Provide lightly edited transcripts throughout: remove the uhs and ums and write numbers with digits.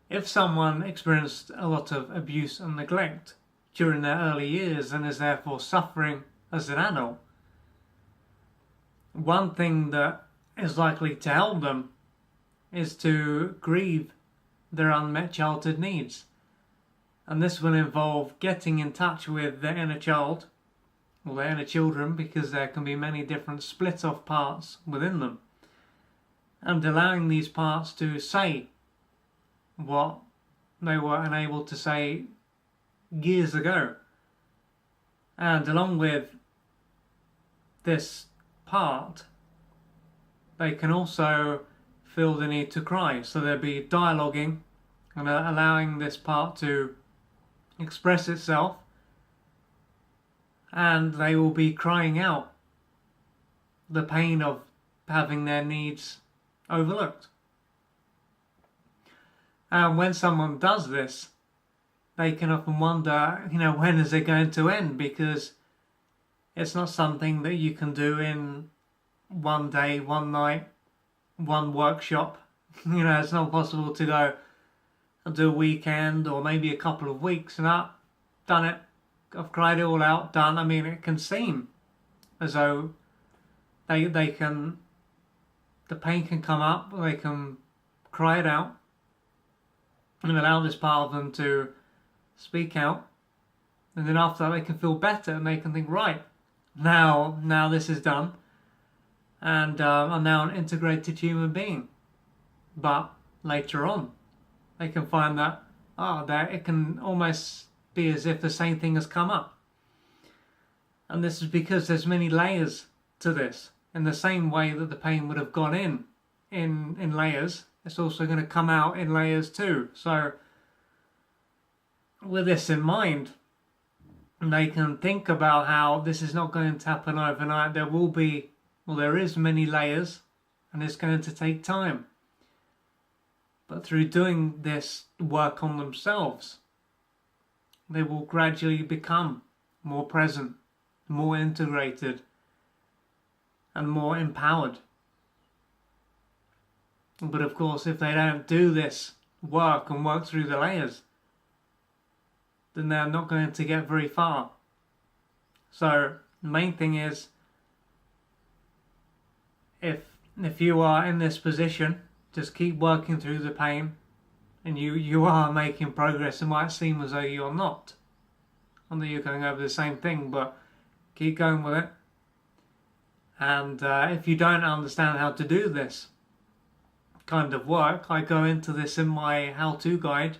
If someone experienced a lot of abuse and neglect during their early years and is therefore suffering as an adult, one thing that is likely to help them is to grieve their unmet childhood needs. And this will involve getting in touch with their inner child, or their inner children, because there can be many different split off parts within them, and allowing these parts to say what they were unable to say years ago. And along with this part, they can also feel the need to cry. So there'll be dialoguing and allowing this part to express itself, and they will be crying out the pain of having their needs overlooked. And when someone does this, they can often wonder, when is it going to end? Because it's not something that you can do in one day, one night, one workshop. It's not possible to go and do a weekend or maybe a couple of weeks and done it. I've cried it all out, done. I mean, it can seem as though the pain can come up, they can cry it out and allow this part of them to speak out, and then after that they can feel better and they can think, right, now this is done, and I'm now an integrated human being. But later on they can find that it can almost be as if the same thing has come up, and this is because there's many layers to this. In the same way that the pain would have gone in layers, it's also going to come out in layers too. So with this in mind, they can think about how this is not going to happen overnight. There is many layers, and it's going to take time. But through doing this work on themselves, they will gradually become more present, more integrated, and more empowered. But of course, if they don't do this work and work through the layers, then they're not going to get very far. So the main thing is, if you are in this position, just keep working through the pain, and you are making progress. It might seem as though you're not, and that you're going over the same thing, but keep going with it. And if you don't understand how to do this kind of work, I go into this in my how-to guide,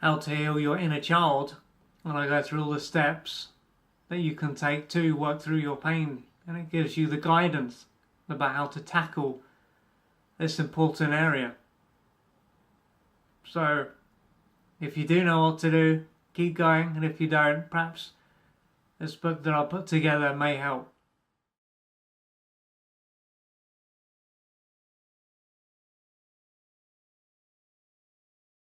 How to Heal Your Inner Child, and I go through all the steps that you can take to work through your pain, and it gives you the guidance about how to tackle this important area. So if you do know what to do, keep going, and if you don't, perhaps this book that I'll put together may help.